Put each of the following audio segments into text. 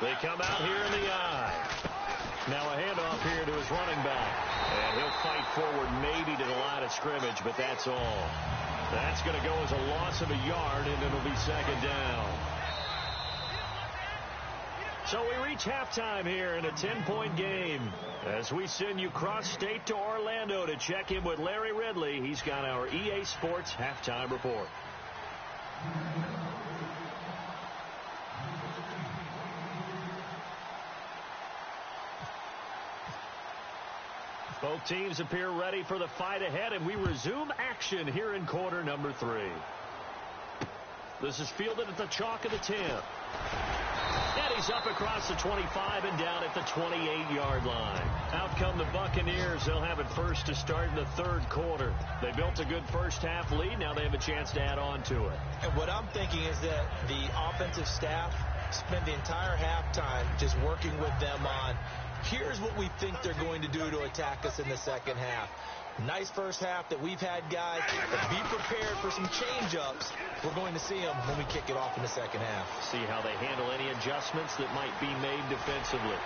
They come out here in the eye. Now a handoff here to his running back. And he'll fight forward maybe to the line of scrimmage, but that's all. That's going to go as a loss of a yard, and it'll be second down. So we reach halftime here in a 10-point game as we send you cross-state to Orlando to check in with Larry Ridley. He's got our EA Sports halftime report. Both teams appear ready for the fight ahead, and we resume action here in quarter number 3. This is fielded at the chalk of the 10. And he's up across the 25 and down at the 28-yard line. Out come the Buccaneers. They'll have it first to start in the third quarter. They built a good first-half lead. Now they have a chance to add on to it. And what I'm thinking is that the offensive staff spent the entire halftime just working with them on, here's what we think they're going to do to attack us in the second half. Nice first half that we've had, guys. But be prepared for some change-ups. We're going to see them when we kick it off in the second half. See how they handle any adjustments that might be made defensively.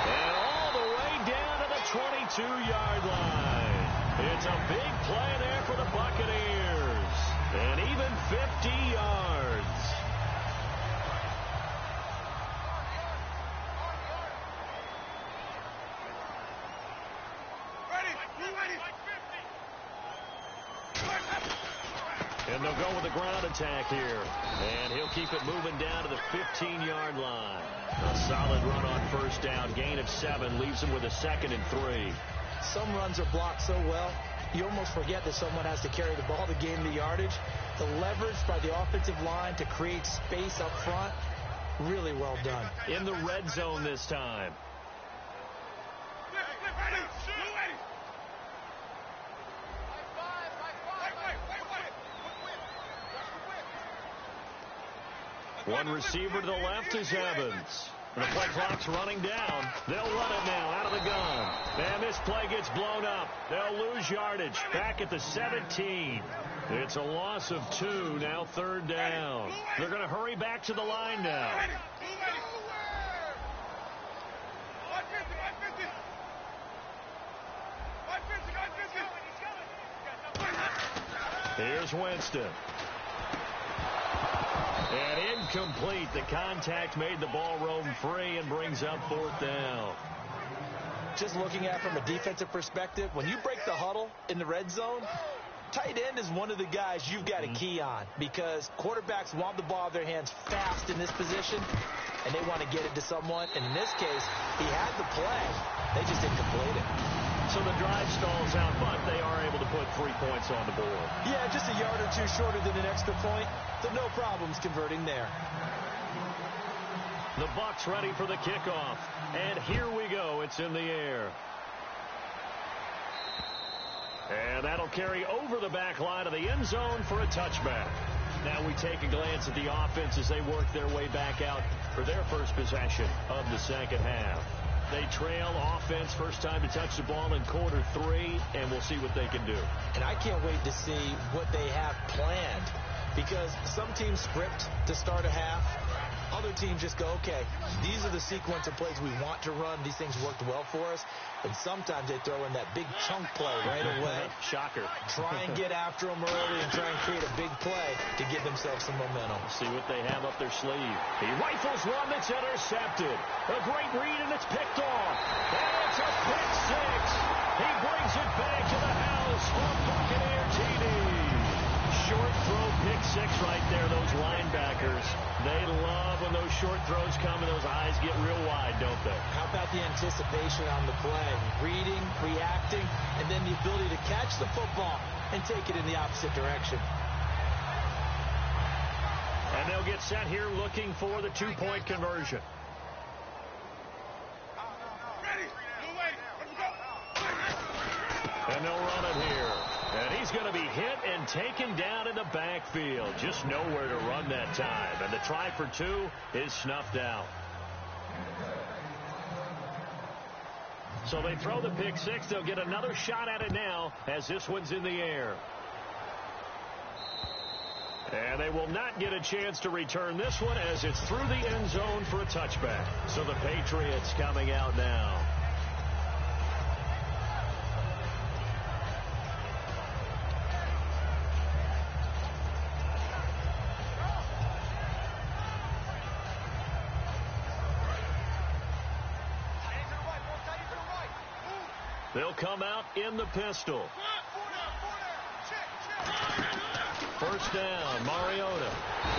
And all the way down to the 22-yard line. It's a big play there for the Buccaneers. And even 50 yards. And they'll go with the ground attack here. And he'll keep it moving down to the 15-yard line. A solid run on first down. Gain of 7 leaves him with a 2nd and 3. Some runs are blocked so well, you almost forget that someone has to carry the ball to gain the yardage. The leverage by the offensive line to create space up front, really well done. In the red zone this time. One receiver to the left is Evans. And the play clock's running down. They'll run it now out of the gun. And this play gets blown up. They'll lose yardage back at the 17. It's a loss of 2, now third down. They're going to hurry back to the line now. Here's Winston. And incomplete. The contact made the ball roam free and brings up 4th down. Just looking at it from a defensive perspective, when you break the huddle in the red zone, tight end is one of the guys you've got to key on because quarterbacks want the ball in their hands fast in this position, and they want to get it to someone. And in this case, he had the play. They just didn't complete it. So the drive stalls out, but they are able to put 3 points on the board. Yeah, just a yard or 2 shorter than an extra point, so no problems converting there. The Bucs ready for the kickoff, and here we go. It's in the air. And that'll carry over the back line of the end zone for a touchback. Now we take a glance at the offense as they work their way back out for their first possession of the second half. They trail offense, first time to touch the ball in quarter 3, and we'll see what they can do. And I can't wait to see what they have planned because some teams script to start a half. Other teams just go, okay, these are the sequence of plays we want to run. These things worked well for us. And sometimes they throw in that big chunk play right away. Shocker. Try and get after them early and try and create a big play to give themselves some momentum. See what they have up their sleeve. He rifles one that's intercepted. A great read, and it's picked off. And it's a pick 6. He brings it back to the house for Buccaneer TD. Short throw, pick 6 right there. Those linebackers, they love when those short throws come and those eyes get real wide, don't they? How about the anticipation on the play? Reading, reacting, and then the ability to catch the football and take it in the opposite direction. And they'll get set here looking for the 2-point conversion. And they'll run it here. And he's going to be hit and taken down in the backfield. Just nowhere to run that time. And the try for 2 is snuffed out. So they throw the pick 6. They'll get another shot at it now as this one's in the air. And they will not get a chance to return this one as it's through the end zone for a touchback. So the Patriots coming out now. They'll come out in the pistol. First down, Mariota.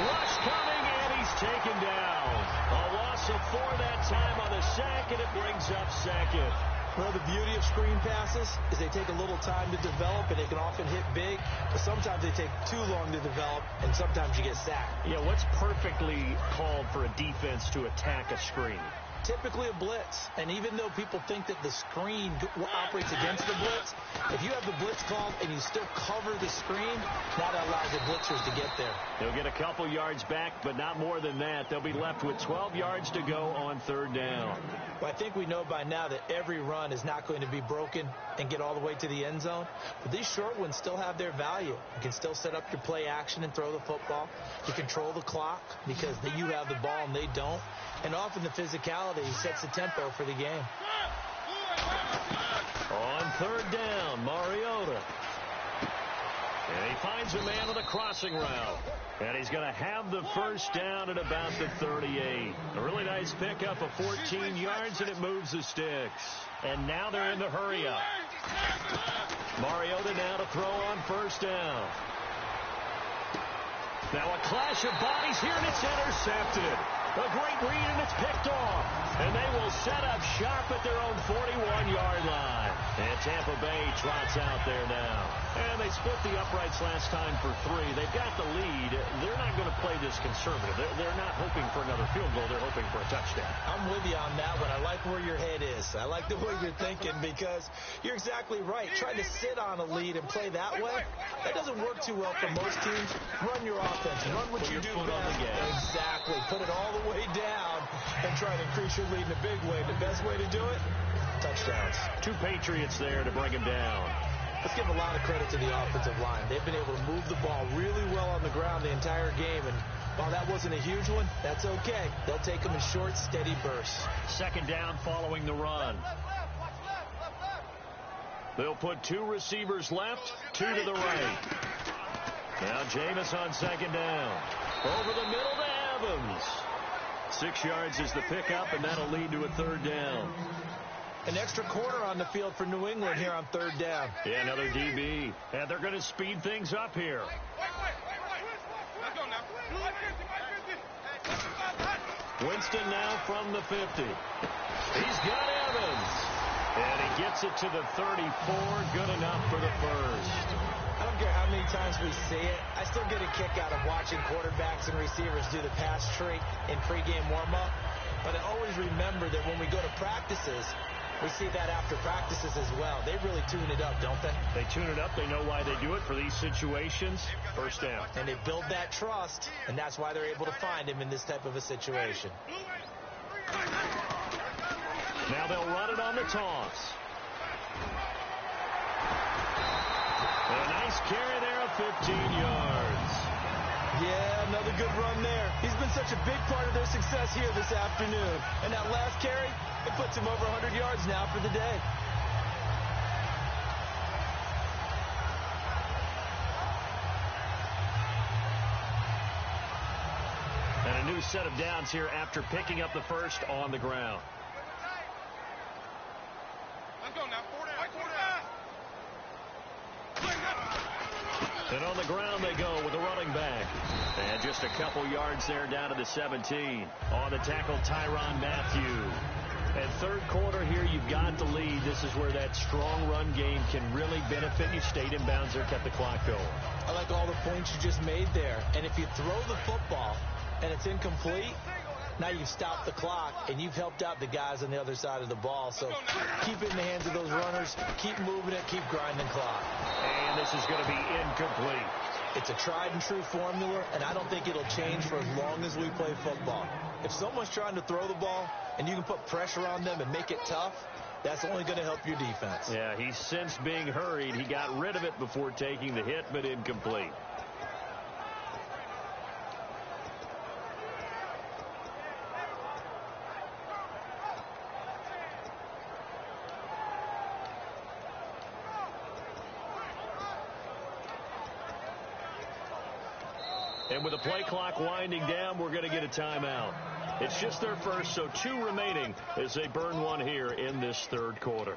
Rush coming, and he's taken down. A loss of 4 that time on the sack, and it brings up second. Well, the beauty of screen passes is they take a little time to develop, and they can often hit big, but sometimes they take too long to develop, and sometimes you get sacked. Yeah, what's perfectly called for a defense to attack a screen? Typically a blitz, and even though people think that the screen operates against the blitz, if you have the blitz called and you still cover the screen, that allows the blitzers to get there. They'll get a couple yards back, but not more than that. They'll be left with 12 yards to go on third down. Well, I think we know by now that every run is not going to be broken and get all the way to the end zone, but these short ones still have their value. You can still set up your play action and throw the football. You control the clock because you have the ball and they don't. And often the physicality sets the tempo for the game. On third down, Mariota. And he finds a man on the crossing route. And he's going to have the first down at about the 38. A really nice pickup of 14 yards, and it moves the sticks. And now they're in the hurry-up. Mariota now to throw on first down. Now a clash of bodies here, and it's intercepted. A great read, and it's picked off. And they will set up shop at their own 41-yard line. And Tampa Bay trots out there now. And they split the uprights last time for 3. They've got the lead. They're not going to play this conservative. They're not hoping for another field goal. They're hoping for a touchdown. I'm with you on that one. I like where your head is. I like the way you're thinking because you're exactly right. Trying to sit on a lead and play that way, that doesn't work too well for most teams. Run your offense. Run what you do best. Exactly. Put it all the way down and try to increase your lead in a big way. The best way to do it, touchdowns. 2 Patriots there to bring him down. Let's give a lot of credit to the offensive line. They've been able to move the ball really well on the ground the entire game, and while that wasn't a huge one, that's okay. They'll take them in short, steady bursts. Second down following the run. They'll put 2 receivers left, 2 to the right. Now Jameis on second down. Over the middle to Evans. 6 yards is the pickup, and that'll lead to a third down. An extra corner on the field for New England here on third down. Yeah, another DB. And they're going to speed things up here. Winston now from the 50. He's got Evans. And he gets it to the 34. Good enough for the first. I don't care how many times we see it. I still get a kick out of watching quarterbacks and receivers do the pass tree in pregame warm-up. But I always remember that when we go to practices, we see that after practices as well. They really tune it up, don't they? They tune it up. They know why they do it for these situations. First down. And they build that trust, and that's why they're able to find him in this type of a situation. Now they'll run it on the toss. And a nice carry there of 15 yards. Yeah, another good run there. He's been such a big part of their success here this afternoon. And that last carry, it puts him over 100 yards now for the day. And a new set of downs here after picking up the first on the ground. Let's go now. 4 down. 4 down. And on the ground they go with the running back. And just a couple yards there down to the 17. On the tackle, Tyrann Mathieu. And third quarter here, you've got the lead. This is where that strong run game can really benefit you. Stayed in bounds there, kept the clock going. I like all the points you just made there. And if you throw the football and it's incomplete, now you've stopped the clock and you've helped out the guys on the other side of the ball. So keep it in the hands of those runners. Keep moving it. Keep grinding clock. And this is going to be incomplete. It's a tried and true formula, and I don't think it'll change for as long as we play football. If someone's trying to throw the ball and you can put pressure on them and make it tough, that's only going to help your defense. Yeah, he's since being hurried. He got rid of it before taking the hit, but incomplete. And with the play clock winding down, we're going to get a timeout. It's just their first, so 2 remaining as they burn one here in this third quarter.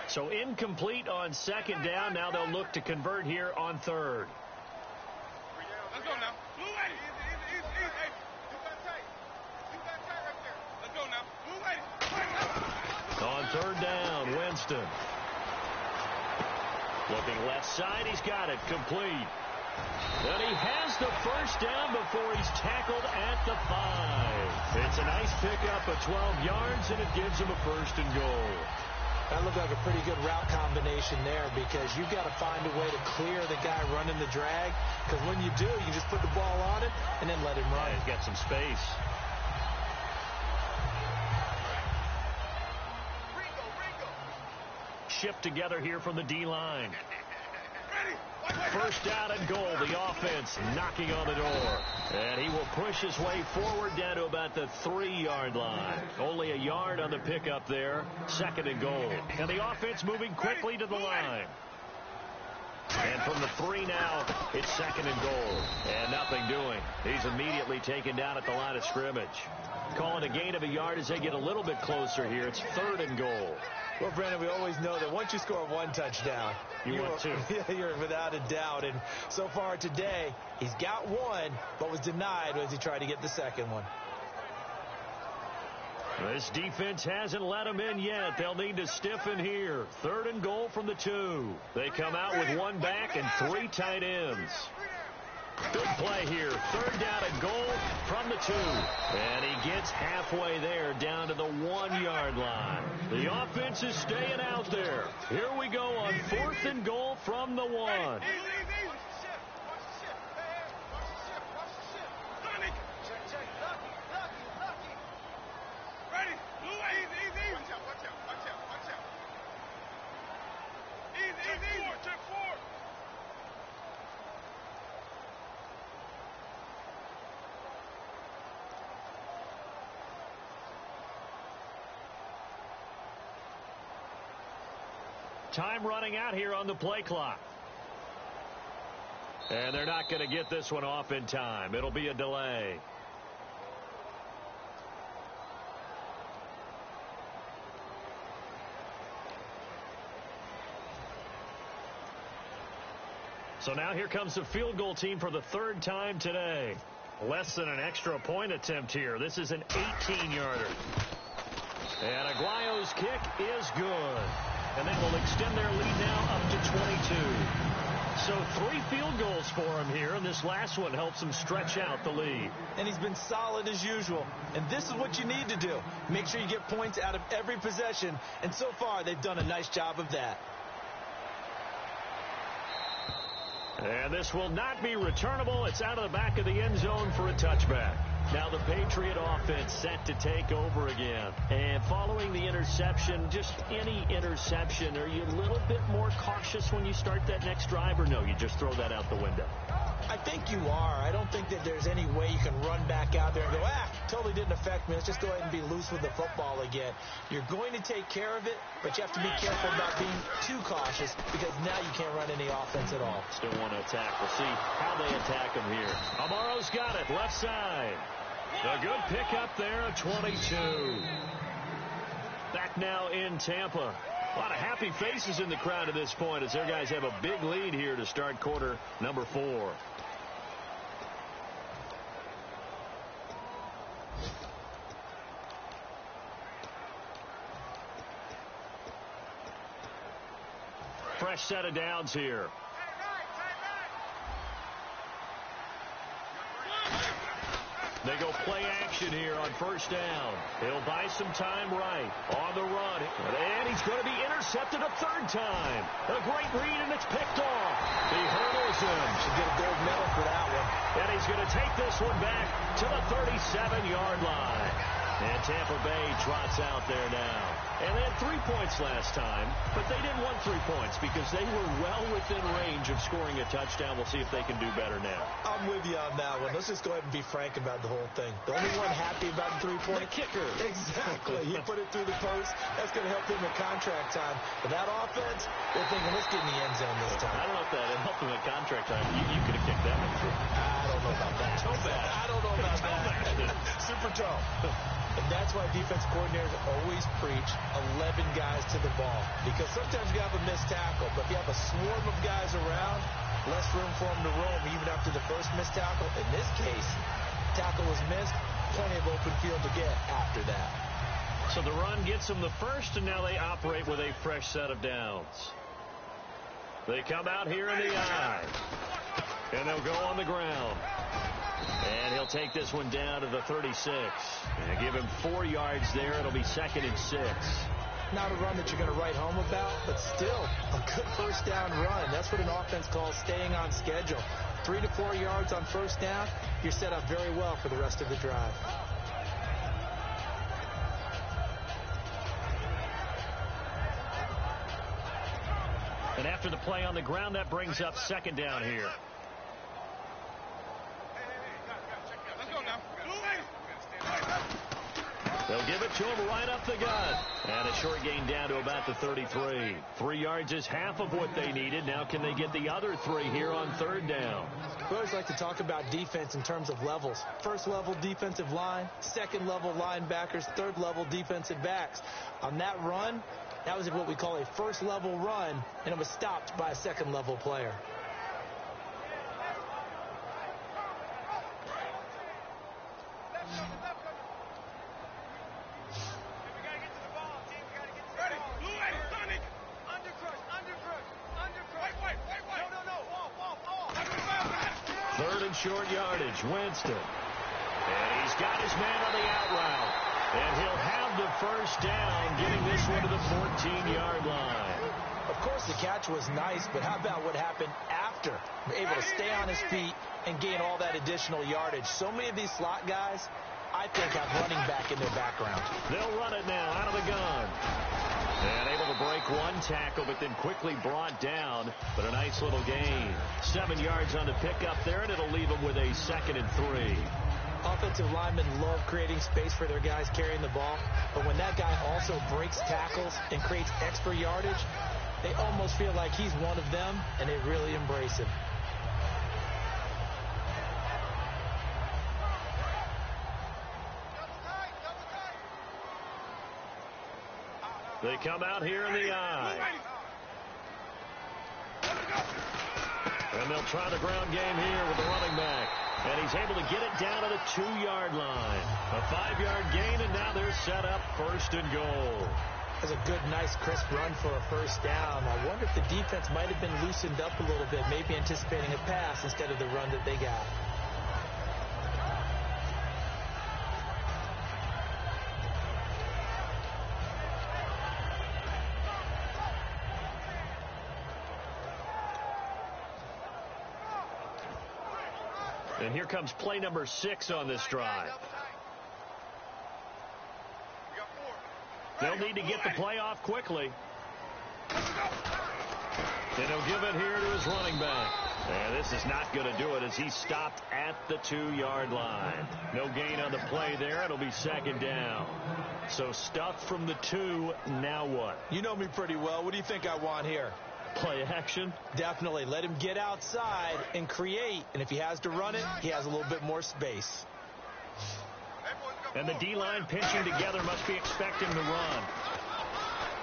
So incomplete on second down. Now they'll look to convert here on third. Let's go now. Blue lady. Easy. Hey, you got tight. You got tight right there. Let's go now. Blue lady. On third down, Winston. Looking left side. He's got it. Complete. And he has the first down before he's tackled at the 5. It's a nice pickup of 12 yards, and it gives him a first and goal. That looked like a pretty good route combination there because you've got to find a way to clear the guy running the drag, because when you do, you just put the ball on it and then let him run. Yeah, he's got some space. Shipped together here from the D-line. First down and goal. The offense knocking on the door. And he will push his way forward down to about the 3-yard line. Only a yard on the pickup there. Second and goal. And the offense moving quickly to the line. And from the 3 now, it's second and goal. And nothing doing. He's immediately taken down at the line of scrimmage. Calling a gain of a yard as they get a little bit closer here. It's third and goal. Well, Brandon, we always know that once you score 1 touchdown, want 2. You're without a doubt. And so far today, he's got 1, but was denied as he tried to get the second one. This defense hasn't let him in yet. They'll need to stiffen here. Third and goal from the 2. They come out with 1 back and 3 tight ends. Good play here. Third down and goal from the 2. And he gets halfway there down to the 1-yard line. The offense is staying out there. Here we go on 4th and goal from the 1. Time running out here on the play clock. And they're not going to get this one off in time. It'll be a delay. So now here comes the field goal team for the 3rd time today. Less than an extra point attempt here. This is an 18-yarder. And Aguayo's kick is good. And that will extend their lead now up to 22. So 3 field goals for him here, and this last one helps him stretch out the lead. And he's been solid as usual. And this is what you need to do. Make sure you get points out of every possession. And so far, they've done a nice job of that. And this will not be returnable. It's out of the back of the end zone for a touchback. Now the Patriot offense set to take over again. And following the interception, just any interception, are you a little bit more cautious when you start that next drive, or no, you just throw that out the window? I think you are. I don't think that there's any way you can run back out there and go, totally didn't affect me. Let's just go ahead and be loose with the football again. You're going to take care of it, but you have to be careful about being too cautious because now you can't run any offense at all. Still want to attack. We'll see how they attack him here. Amaro's got it, left side. A good pickup there of 22. Back now in Tampa. A lot of happy faces in the crowd at this point as their guys have a big lead here to start quarter number 4. Fresh set of downs here. They go play action here on first down. He'll buy some time right on the run. And he's going to be intercepted a 3rd time. A great read, and it's picked off. He hurdles him. Should get a gold medal for that one. And he's going to take this one back to the 37-yard line. And Tampa Bay trots out there now. And they had 3 points last time, but they didn't want 3 points because they were well within range of scoring a touchdown. We'll see if they can do better now. I'm with you on that. let's just go ahead and be frank about the whole thing. The only one happy about the three-point kicker. Exactly. He put it through the post. That's going to help him in contract time. But that offense, they're thinking, let's get in the end zone this time. I don't know if that helped him at contract time. You could have kicked that one through. I don't know about that. Toe bash. I don't know about that. Super toe. And that's why defense coordinators always preach 11 guys to the ball. Because sometimes you have a missed tackle, but if you have a swarm of guys around, less room for them to roam even after the first missed tackle. In this case, tackle was missed, plenty of open field to get after that. So the run gets them the first, and now they operate with a fresh set of downs. They come out here in the eye, and they'll go on the ground. And he'll take this one down to the 36. And give him 4 yards there. It'll be 2nd and 6. Not a run that you're going to write home about, but still a good first down run. That's what an offense calls staying on schedule. 3 to 4 yards on first down, you're set up very well for the rest of the drive. And after the play on the ground, that brings up 2nd down here. They'll give it to him right up the gut. And a short gain down to about the 33. 3 yards is half of what they needed. Now can they get the other 3 here on 3rd down? We always like to talk about defense in terms of levels. First level defensive line, second level linebackers, third level defensive backs. On that run, that was what we call a first level run, and it was stopped by a second level player. Short yardage, Winston. And he's got his man on the out route. And he'll have the first down, getting this one to the 14-yard line. Of course, the catch was nice, but how about what happened after? Able to stay on his feet and gain all that additional yardage. So many of these slot guys, I think, have running back in their background. They'll run it now out of the gun. And able to break one tackle, but then quickly brought down. But a nice little gain. 7 yards on the pickup there, and it'll leave them with a 2nd and 3. Offensive linemen love creating space for their guys carrying the ball. But when that guy also breaks tackles and creates extra yardage, they almost feel like he's one of them, and they really embrace him. They come out here in the eye. And they'll try the ground game here with the running back. And he's able to get it down to the 2-yard line. A 5-yard gain, and now they're set up 1st and goal. That's a good, nice, crisp run for a first down. I wonder if the defense might have been loosened up a little bit, maybe anticipating a pass instead of the run that they got. And here comes play number 6 on this drive. They'll need to get the play off quickly. And he'll give it here to his running back. And this is not going to do it as he's stopped at the 2-yard line. No gain on the play there. It'll be 2nd down. So stuffed from the 2. Now what? You know me pretty well. What do you think I want here? Play action? Definitely. Let him get outside and create. And if he has to run it, he has a little bit more space. And the D-line pinching together, must be expecting the run.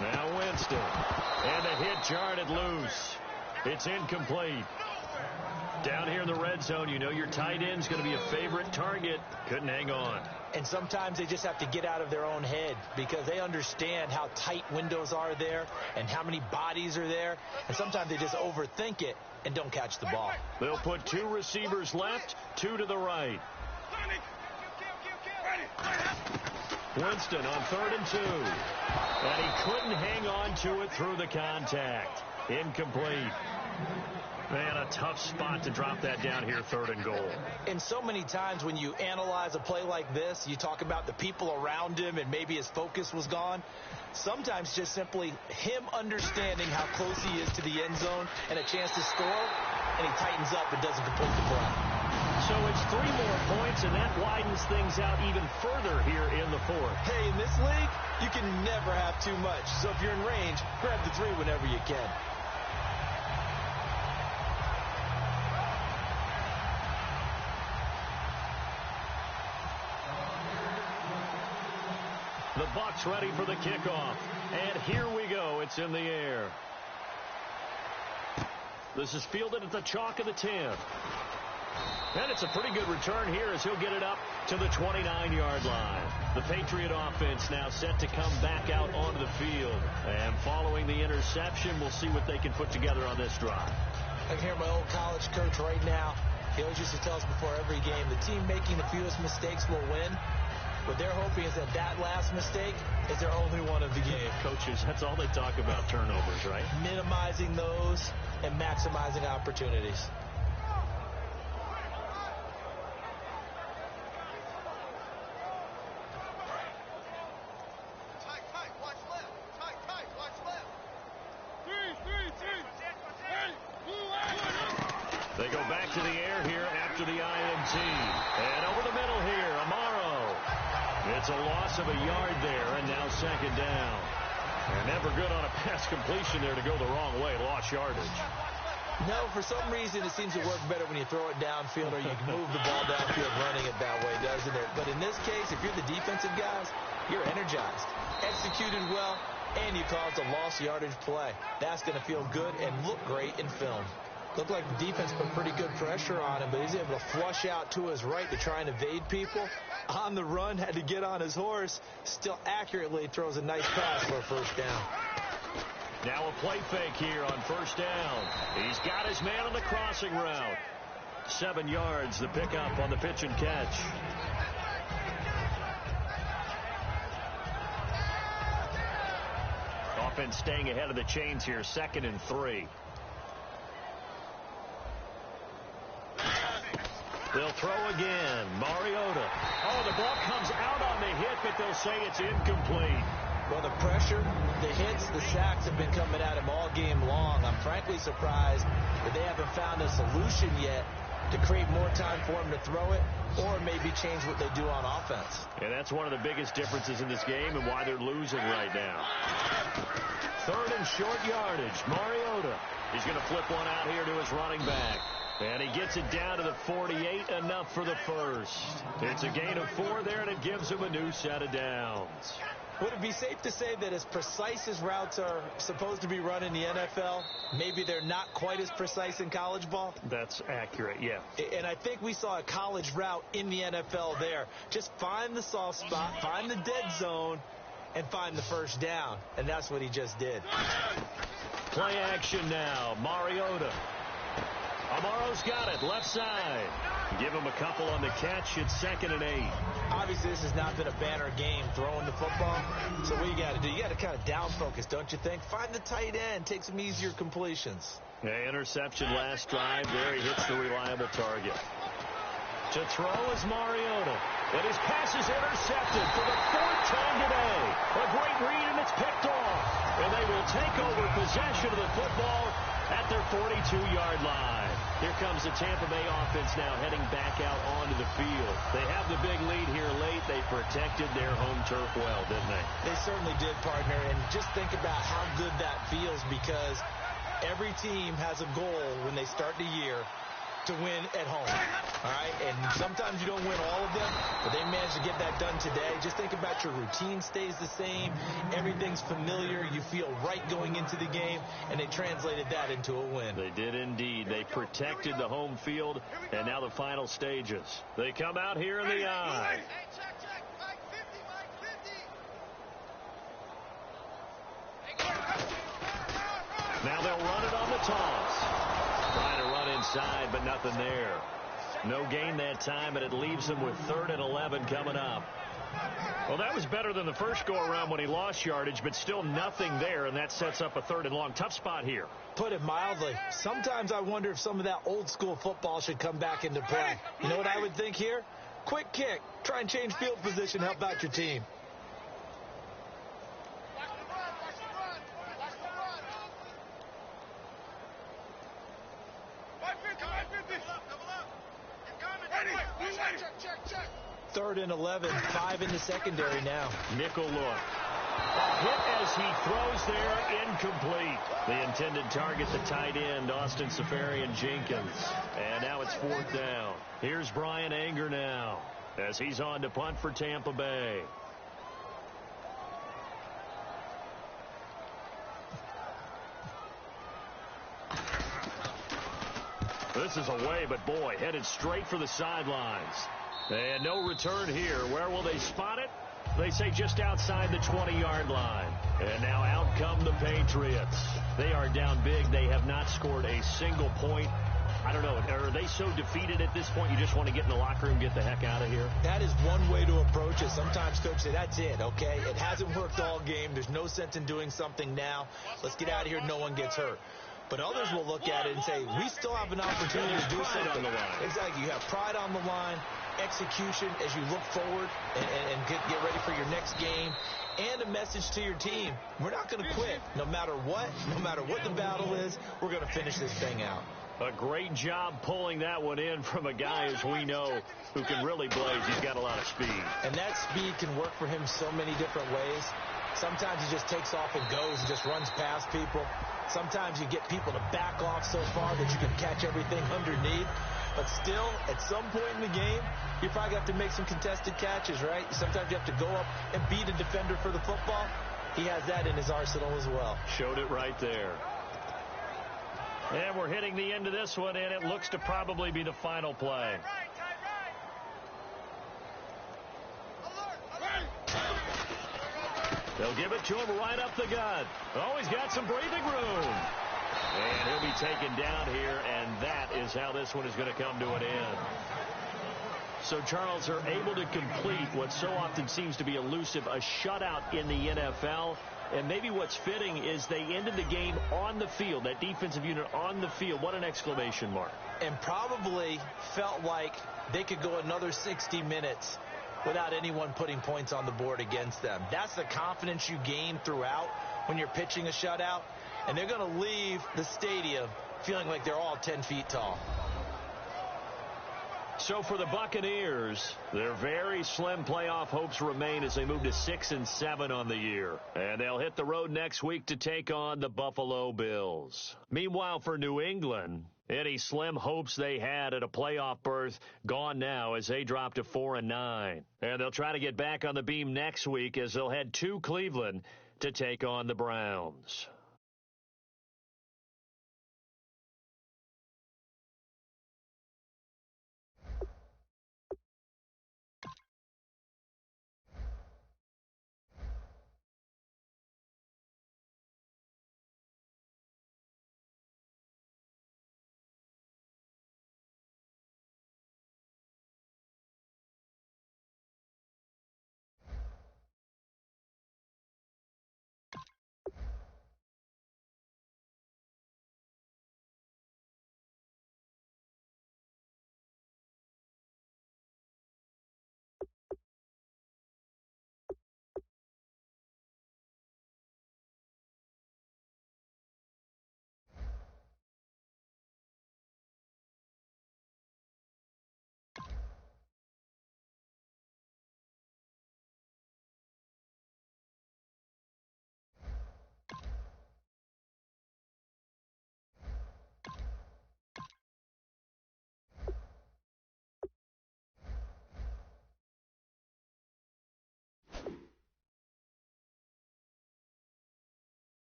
Now Winston. And the hit jarred loose. It's incomplete. Down here in the red zone, you know your tight end's going to be a favorite target. Couldn't hang on. And sometimes they just have to get out of their own head because they understand how tight windows are there and how many bodies are there. And sometimes they just overthink it and don't catch the ball. They'll put 2 receivers left, 2 to the right. Winston on 3rd and 2. And he couldn't hang on to it through the contact. Incomplete. Man, a tough spot to drop that down here, 3rd and goal. And so many times when you analyze a play like this, you talk about the people around him and maybe his focus was gone. Sometimes just simply him understanding how close he is to the end zone and a chance to score, and he tightens up and doesn't complete the play. So it's 3 more points, and that widens things out even further here in the fourth. Hey, in this league, you can never have too much. So if you're in range, grab the 3 whenever you can. The Bucs ready for the kickoff. And here we go. It's in the air. This is fielded at the chalk of the 10. And it's a pretty good return here as he'll get it up to the 29-yard line. The Patriot offense now set to come back out onto the field. And following the interception, we'll see what they can put together on this drive. I can hear my old college coach right now. He always used to tell us before every game, the team making the fewest mistakes will win. What they're hoping is that that last mistake is their only one of the game. Coaches, that's all they talk about, turnovers, right? Minimizing those and maximizing opportunities. Tight, watch left. Tight, watch left. Three. They go back to the air here after the INT. And over the middle here, Amaro. It's a loss of a yard there, and now second down. And never good on a pass completion there to go the wrong way. Lost yardage. No, for some reason it seems to work better when you throw it downfield or you can move the ball downfield running it that way, doesn't it? But in this case, if you're the defensive guys, you're energized, executed well, and you caused a lost yardage play. That's going to feel good and look great in film. Looked like the defense put pretty good pressure on him, but he's able to flush out to his right to try and evade people. On the run, had to get on his horse. Still accurately throws a nice pass for a first down. Now a play fake here on first down. He's got his man on the crossing route. 7 yards, the pickup on the pitch and catch. Offense staying ahead of the chains here, 2nd and 3. They'll throw again. Mariota. Oh, the ball comes out on the hit, but they'll say it's incomplete. Well, the pressure, the hits, the sacks have been coming at him all game long. I'm frankly surprised that they haven't found a solution yet to create more time for him to throw it or maybe change what they do on offense. Yeah, that's one of the biggest differences in this game and why they're losing right now. 3rd and short yardage. Mariota. He's going to flip one out here to his running back. And he gets it down to the 48, enough for the first. It's a gain of 4 there, and it gives him a new set of downs. Would it be safe to say that as precise as routes are supposed to be run in the NFL, maybe they're not quite as precise in college ball? That's accurate, yeah. And I think we saw a college route in the NFL there. Just find the soft spot, find the dead zone, and find the first down. And that's what he just did. Play action now. Mariota. Amaro's got it, left side. Give him a couple on the catch. It's 2nd and 8. Obviously, this has not been a banner game throwing the football. So what you got to do, you got to kind of down focus, don't you think? Find the tight end, take some easier completions. Yeah, interception last drive. There he hits the reliable target. To throw is Mariota. And his pass is intercepted for the 4th time today. A great read, and it's picked off. And they will take over possession of the football at their 42-yard line. Here comes the Tampa Bay offense now heading back out onto the field. They have the big lead here late. They protected their home turf well, didn't they? They certainly did, partner. And just think about how good that feels, because every team has a goal when they start the year to win at home. All right? And sometimes you don't win all of them, but they managed to get that done today. Just think about your routine stays the same. Everything's familiar. You feel right going into the game, and they translated that into a win. They did indeed. They protected the home field, and now the final stages. They come out here in the eye. Now they'll run it on the toss. Trying to run inside, but nothing there. No gain that time, and it leaves them with 3rd and 11 coming up. Well, that was better than the first go-around when he lost yardage, but still nothing there, and that sets up a 3rd and long. Tough spot here. Put it mildly. Sometimes I wonder if some of that old-school football should come back into play. You know what I would think here? Quick kick. Try and change field position, help out your team. 3rd and 11, 5 in the secondary now. Nickel look. Hit as he throws there, incomplete. The intended target, the tight end, Austin Safarian-Jenkins. And now it's 4th down. Here's Brian Anger now as he's on to punt for Tampa Bay. This is away, but boy, headed straight for the sidelines. And no return here. Where will they spot it? They say just outside the 20-yard line. And now out come the Patriots. They are down big. They have not scored a single point. I don't know. Are they so defeated at this point you just want to get in the locker room and get the heck out of here? That is one way to approach it. Sometimes coach say, that's it, okay? It hasn't worked all game. There's no sense in doing something now. Let's get out of here. No one gets hurt. But others will look at it and say, we still have an opportunity to do something. On the line. Exactly. You have pride on the line, execution as you look forward and get ready for your next game, and a message to your team. We're not going to quit no matter what the battle is. We're going to finish this thing out. A great job pulling that one in from a guy, as we know, who can really blaze. He's got a lot of speed. And that speed can work for him so many different ways. Sometimes he just takes off and goes and just runs past people. Sometimes you get people to back off so far that you can catch everything underneath. But still, at some point in the game, you probably have to make some contested catches, right? Sometimes you have to go up and beat a defender for the football. He has that in his arsenal as well. Showed it right there. And we're hitting the end of this one, and it looks to probably be the final play. They'll give it to him right up the gut. Oh, he's got some breathing room. And he'll be taken down here, and that is how this one is going to come to an end. So, Charles, are able to complete what so often seems to be elusive, a shutout in the NFL. And maybe what's fitting is they ended the game on the field, that defensive unit on the field. What an exclamation mark. And probably felt like they could go another 60 minutes without anyone putting points on the board against them. That's the confidence you gain throughout when you're pitching a shutout. And they're going to leave the stadium feeling like they're all 10 feet tall. So for the Buccaneers, their very slim playoff hopes remain as they move to 6-7 on the year. And they'll hit the road next week to take on the Buffalo Bills. Meanwhile, for New England, any slim hopes they had at a playoff berth gone now as they drop to 4-9. And they'll try to get back on the beam next week as they'll head to Cleveland to take on the Browns.